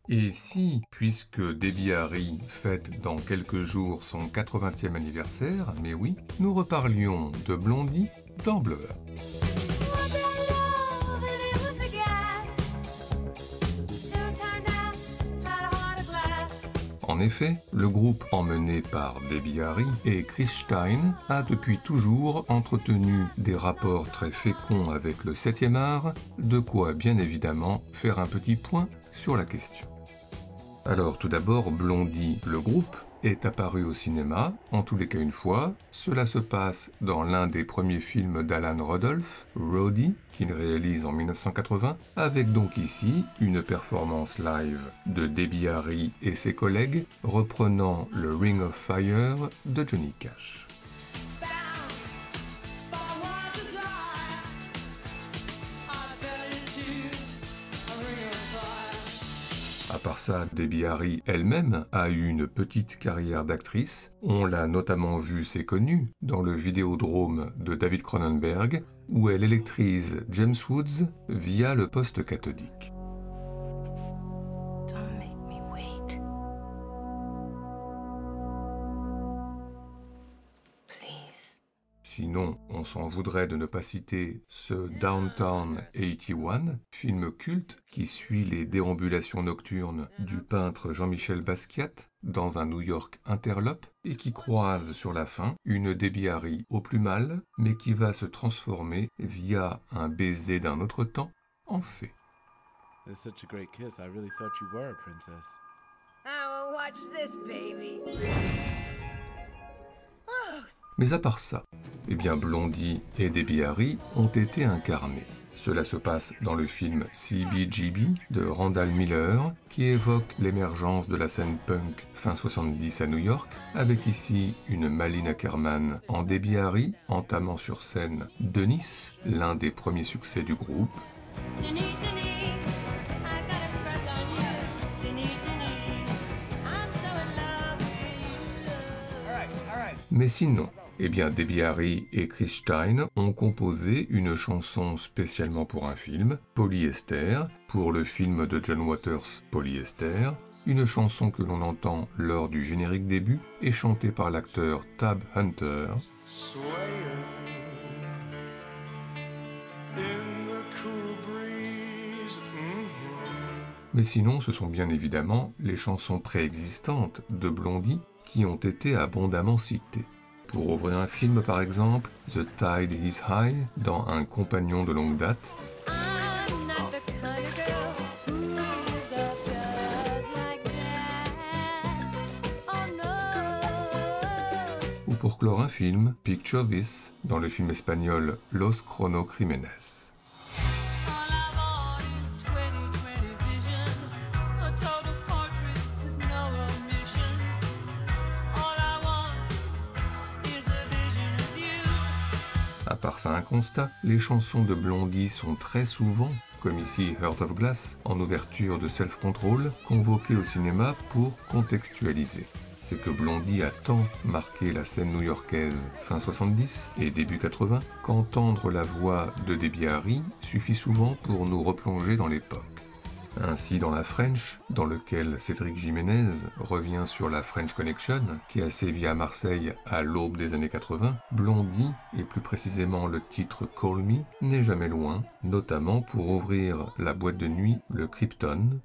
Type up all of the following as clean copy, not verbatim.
Et si, puisque Debbie Harry fête dans quelques jours son 80e anniversaire, mais oui, nous reparlions de Blondie dans Blur. En effet, le groupe emmené par Debbie Harry et Chris Stein a depuis toujours entretenu des rapports très féconds avec le 7e art, de quoi bien évidemment faire un petit point sur la question. Alors tout d'abord, Blondie, le groupe, est apparu au cinéma, en tous les cas une fois. Cela se passe dans l'un des premiers films d'Alan Rudolph, Roadie, qu'il réalise en 1980, avec donc ici une performance live de Debbie Harry et ses collègues, reprenant le Ring of Fire de Johnny Cash. À part ça, Debbie Harry elle-même a eu une petite carrière d'actrice. On l'a notamment vue, c'est connu, dans le Vidéodrome de David Cronenberg, où elle électrise James Woods via le poste cathodique. Sinon, on s'en voudrait de ne pas citer ce Downtown 81, film culte qui suit les déambulations nocturnes du peintre Jean-Michel Basquiat dans un New York interlope et qui croise sur la fin une Debbie Harry au plus mal, mais qui va se transformer via un baiser d'un autre temps en fée. It's such a great kiss. I really thought you were a princess. Oh, well, watch this, baby. Mais à part ça, eh bien Blondie et Debbie Harry ont été incarnés. Cela se passe dans le film CBGB de Randall Miller, qui évoque l'émergence de la scène punk fin 70 à New York, avec ici une Malin Ackerman en Debbie Harry, entamant sur scène Dennis, l'un des premiers succès du groupe. Mais sinon, eh bien Debbie Harry et Chris Stein ont composé une chanson spécialement pour un film, Polyester, pour le film de John Waters, Polyester, une chanson que l'on entend lors du générique début et chantée par l'acteur Tab Hunter. Mais sinon, ce sont bien évidemment les chansons préexistantes de Blondie qui ont été abondamment citées. Pour ouvrir un film par exemple, The Tide is High, dans Un compagnon de longue date, ou pour clore un film, Picture This, dans le film espagnol Los Cronocrímenes. À part ça, un constat, les chansons de Blondie sont très souvent, comme ici Heart of Glass, en ouverture de Self Control, convoquées au cinéma pour contextualiser. C'est que Blondie a tant marqué la scène new-yorkaise fin 70 et début 80 qu'entendre la voix de Debbie Harry suffit souvent pour nous replonger dans l'époque. Ainsi, dans la French, dans lequel Cédric Jiménez revient sur la French Connection, qui a sévi à Marseille à l'aube des années 80, Blondie, et plus précisément le titre Call Me, n'est jamais loin, notamment pour ouvrir la boîte de nuit, le Krypton.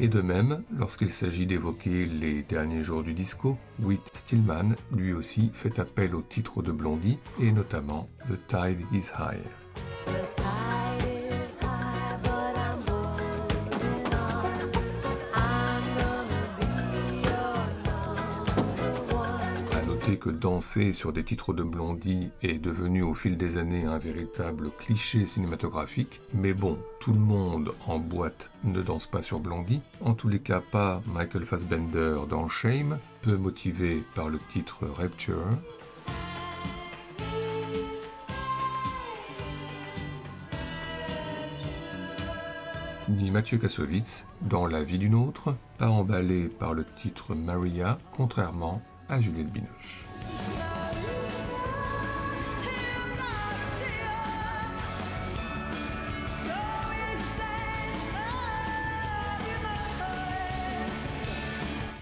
Et de même, lorsqu'il s'agit d'évoquer les derniers jours du disco, Whit Stillman, lui aussi, fait appel au titre de Blondie, et notamment The Tide is High. Que danser sur des titres de Blondie est devenu au fil des années un véritable cliché cinématographique, mais bon, tout le monde en boîte ne danse pas sur Blondie, en tous les cas pas Michael Fassbender dans Shame, peu motivé par le titre Rapture. Ni Mathieu Kassovitz dans La vie d'une autre, pas emballé par le titre Maria, contrairement à Juliette Binoche.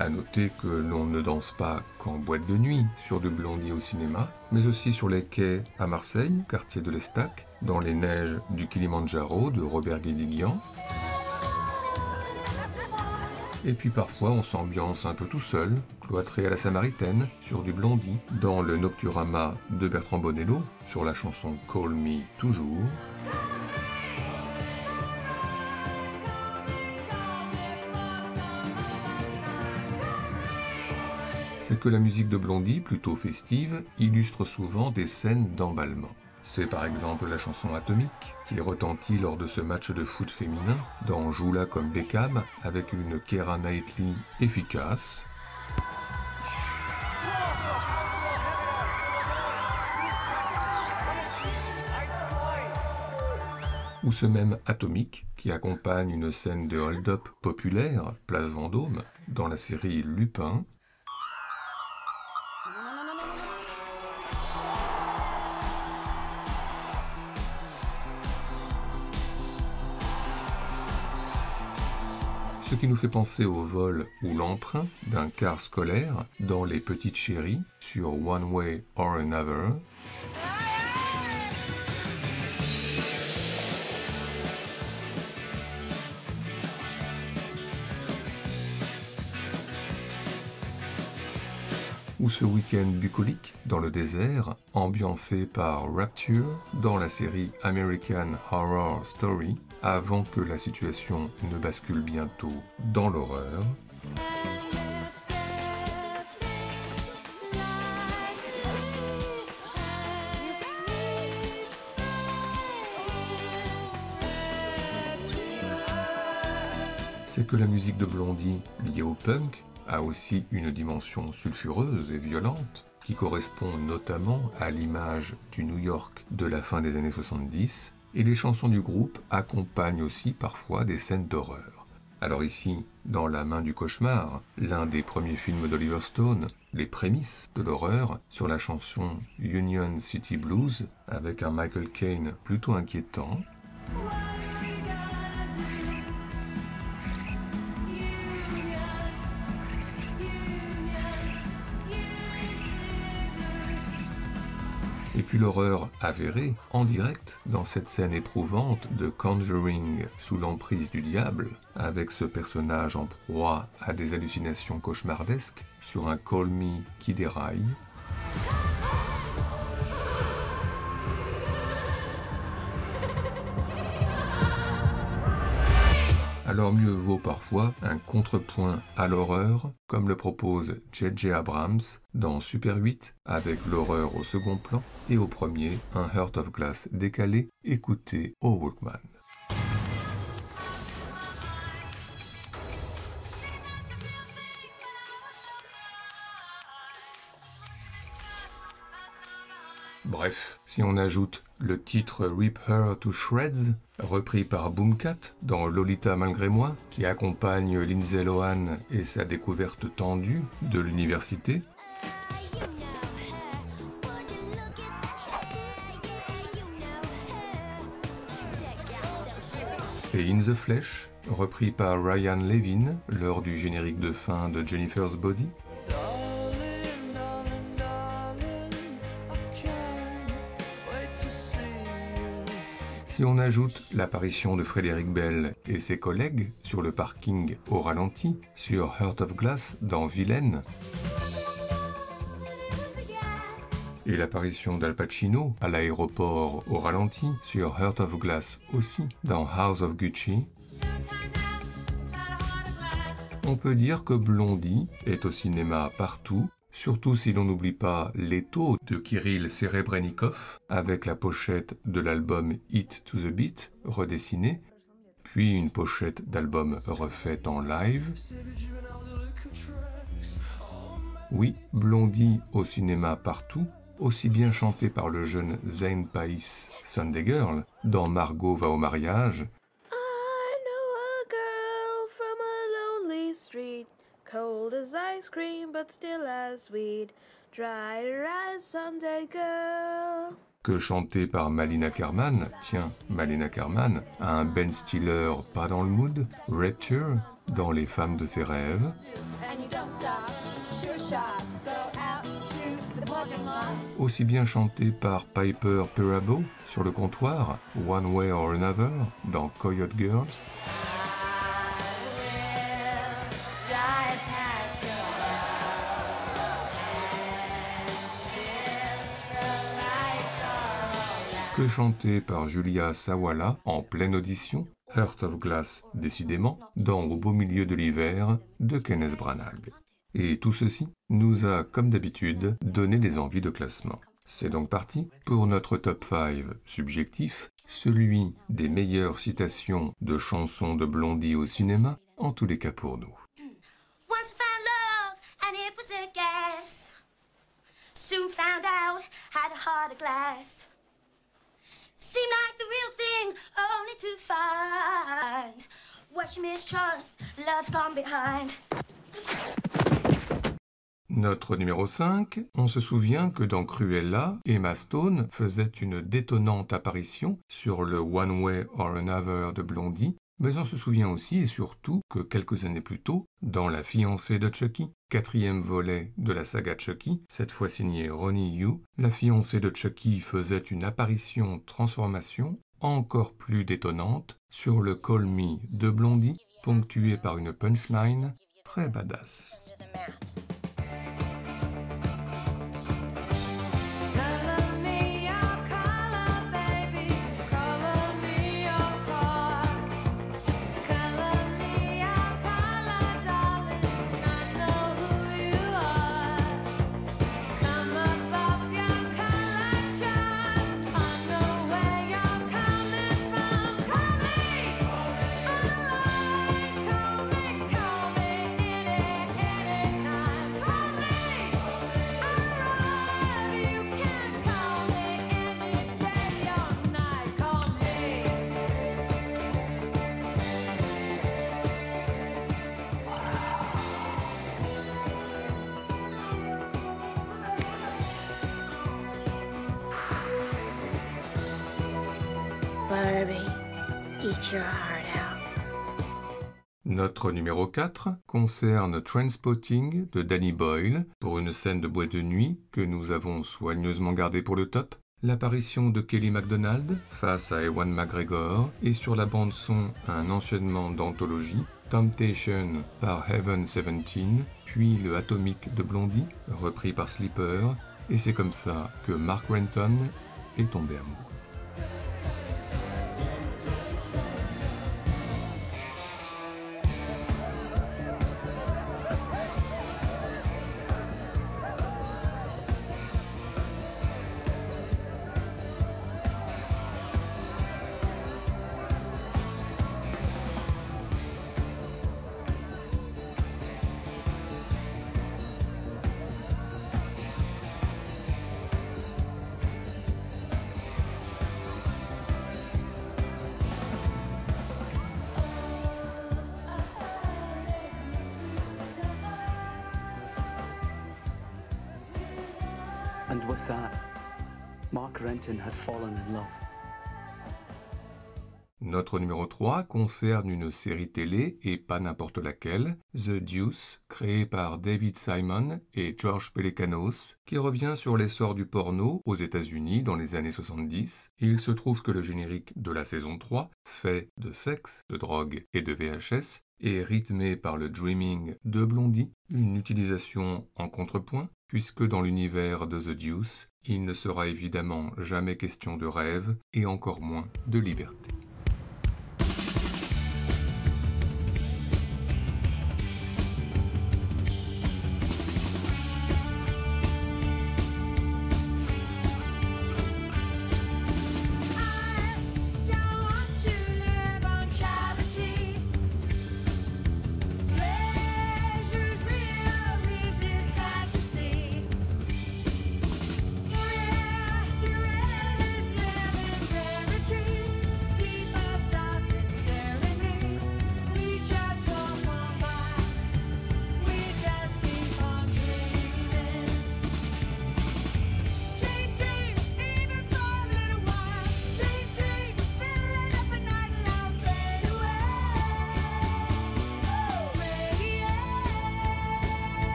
À noter que l'on ne danse pas qu'en boîte de nuit sur du Blondie au cinéma, mais aussi sur les quais à Marseille, quartier de l'Estac, dans les neiges du Kilimandjaro de Robert Guédiguian. Et puis parfois on s'ambiance un peu tout seul, cloîtré à la Samaritaine, sur du Blondie, dans le Nocturama de Bertrand Bonello, sur la chanson Call Me Toujours. C'est que la musique de Blondie, plutôt festive, illustre souvent des scènes d'emballement. C'est par exemple la chanson Atomique, qui retentit lors de ce match de foot féminin, dans Joue-la comme Beckham, avec une Keira Knightley efficace. Ou ce même Atomique, qui accompagne une scène de hold-up populaire, Place Vendôme, dans la série Lupin. Ce qui nous fait penser au vol ou l'emprunt d'un car scolaire dans Les Petites Chéries sur One Way or Another. Ou ce week-end bucolique dans le désert, ambiancé par Rapture dans la série American Horror Story, avant que la situation ne bascule bientôt dans l'horreur. C'est que la musique de Blondie, liée au punk, a aussi une dimension sulfureuse et violente, qui correspond notamment à l'image du New York de la fin des années 70, et les chansons du groupe accompagnent aussi parfois des scènes d'horreur. Alors ici, dans La main du cauchemar, l'un des premiers films d'Oliver Stone, les prémices de l'horreur sur la chanson Union City Blues, avec un Michael Caine plutôt inquiétant. Et puis l'horreur avérée, en direct, dans cette scène éprouvante de Conjuring sous l'emprise du diable, avec ce personnage en proie à des hallucinations cauchemardesques sur un Call Me qui déraille. Alors mieux vaut parfois un contrepoint à l'horreur, comme le propose J.J. Abrams dans Super 8, avec l'horreur au second plan, et au premier, un Heart of Glass décalé, écouté au Walkman. Bref, si on ajoute le titre Rip Her to Shreds, repris par Boomkat dans Lolita malgré moi, qui accompagne Lindsay Lohan et sa découverte tendue de l'université, et In the Flesh, repris par Ryan Levin lors du générique de fin de Jennifer's Body, si on ajoute l'apparition de Frédéric Bell et ses collègues sur le parking au ralenti, sur Heart of Glass dans Villaine, et l'apparition d'Al Pacino à l'aéroport au ralenti, sur Heart of Glass aussi dans House of Gucci, on peut dire que Blondie est au cinéma partout, surtout si l'on n'oublie pas l'étau de Kirill Serebrennikov avec la pochette de l'album Hit to the Beat redessiné, puis une pochette d'album refaite en live. Oui, Blondie au cinéma partout, aussi bien chantée par le jeune Zayn Pais Sunday Girl dans Margot va au mariage, cold as ice cream, but still as sweet. Dry as Sunday girl. que chantée par Malina Kerman. Tiens, Malina Kerman a un Ben Stiller pas dans le mood, Rapture dans Les femmes de ses rêves. And you don't aussi bien chanté par Piper Perabo sur le comptoir, One Way or Another dans Coyote Girls, que chanté par Julia Sawalha en pleine audition, Heart of Glass décidément, dans Au beau milieu de l'hiver de Kenneth Branagh. Et tout ceci nous a, comme d'habitude, donné des envies de classement. C'est donc parti pour notre top 5 subjectif, celui des meilleures citations de chansons de Blondie au cinéma, en tous les cas pour nous. Once found love and it was a gas. Soon found out had a heart of glass. Seemed like the real thing, only to find what you mistrust, love's gone behind. Notre numéro 5, on se souvient que dans Cruella, Emma Stone faisait une détonnante apparition sur le One Way or Another de Blondie, mais on se souvient aussi et surtout que quelques années plus tôt, dans La fiancée de Chucky, 4e volet de la saga Chucky, cette fois signée Ronnie Yu, la fiancée de Chucky faisait une apparition transformation encore plus détonnante sur le Call Me de Blondie, ponctuée par une punchline très badass. Barbie, eat your heart out. Notre numéro 4 concerne Trainspotting de Danny Boyle pour une scène de boîte de nuit que nous avons soigneusement gardée pour le top, l'apparition de Kelly MacDonald face à Ewan McGregor et sur la bande-son un enchaînement d'anthologies, Temptation par Heaven 17, puis le Atomic de Blondie, repris par Sleeper, et c'est comme ça que Mark Renton est tombé amoureux. And with that, Mark Renton had fallen in love. Notre numéro 3 concerne une série télé, et pas n'importe laquelle, The Deuce, créée par David Simon et George Pelecanos, qui revient sur l'essor du porno aux États-Unis dans les années 70, et il se trouve que le générique de la saison 3, fait de sexe, de drogue et de VHS, est rythmé par le Dreaming de Blondie, une utilisation en contrepoint, puisque dans l'univers de The Deuce, il ne sera évidemment jamais question de rêve, et encore moins de liberté.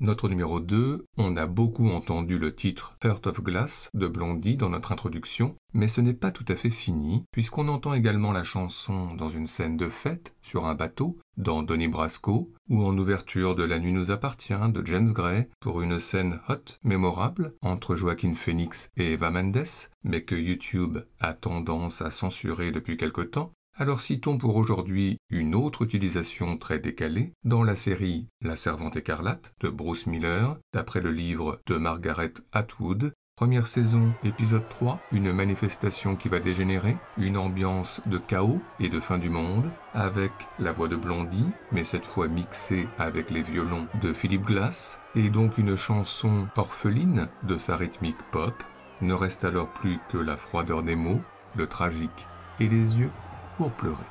Notre numéro 2, on a beaucoup entendu le titre Heart of Glass de Blondie dans notre introduction, mais ce n'est pas tout à fait fini, puisqu'on entend également la chanson dans une scène de fête sur un bateau, dans Donnie Brasco, ou en ouverture de La nuit nous appartient de James Gray, pour une scène hot, mémorable, entre Joaquin Phoenix et Eva Mendes, mais que YouTube a tendance à censurer depuis quelque temps. Alors citons pour aujourd'hui une autre utilisation très décalée dans la série La Servante écarlate de Bruce Miller, d'après le livre de Margaret Atwood. Première saison, épisode 3, une manifestation qui va dégénérer, une ambiance de chaos et de fin du monde, avec la voix de Blondie, mais cette fois mixée avec les violons de Philip Glass, et donc une chanson orpheline de sa rythmique pop. Ne reste alors plus que la froideur des mots, le tragique et les yeux pour pleurer.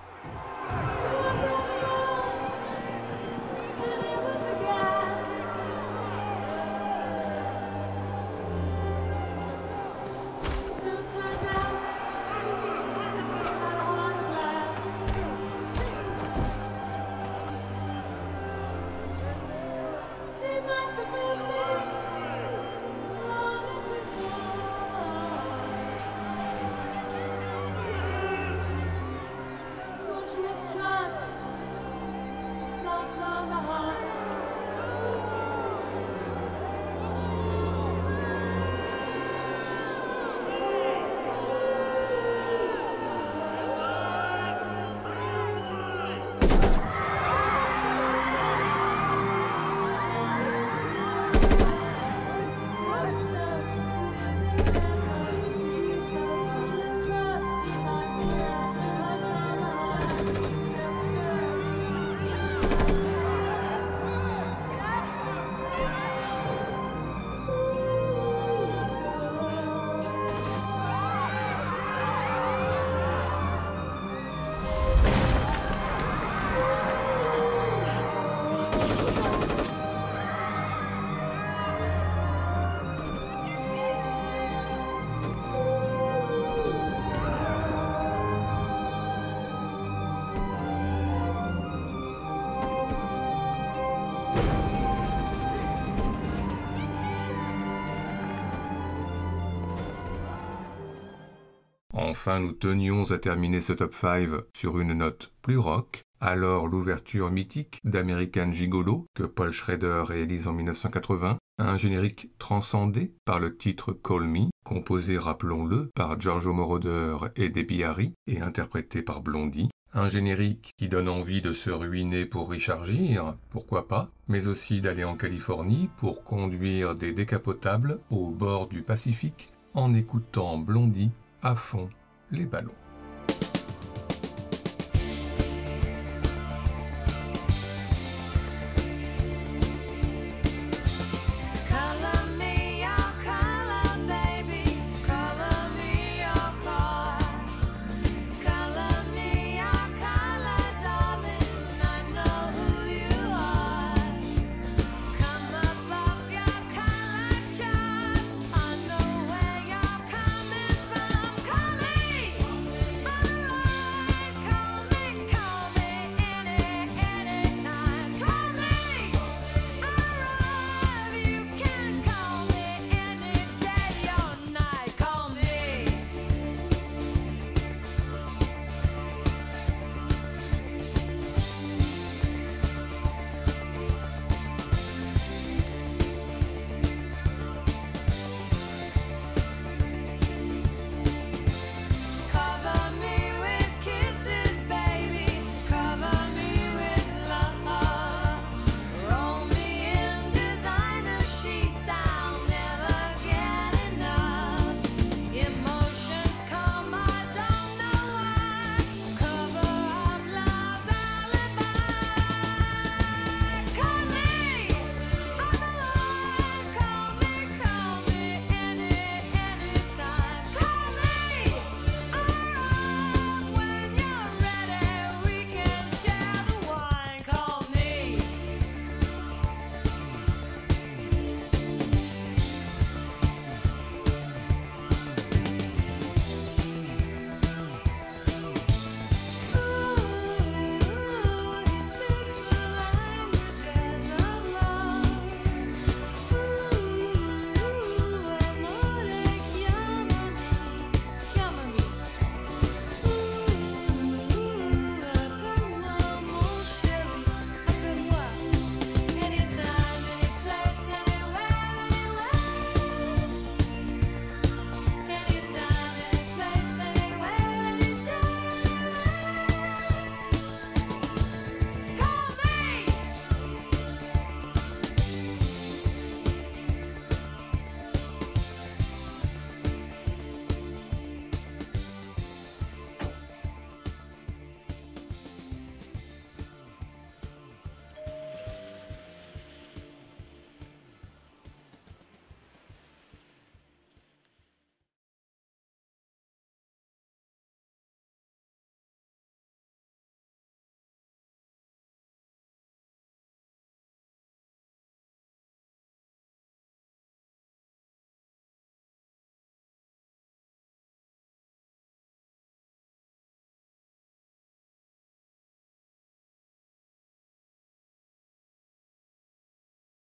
Enfin, nous tenions à terminer ce top 5 sur une note plus rock, alors l'ouverture mythique d'American Gigolo que Paul Schrader réalise en 1980, un générique transcendé par le titre Call Me, composé, rappelons-le, par Giorgio Moroder et Debbie Harry et interprété par Blondie. Un générique qui donne envie de se ruiner pour Richard Gere, pourquoi pas, mais aussi d'aller en Californie pour conduire des décapotables au bord du Pacifique en écoutant Blondie à fond les ballons.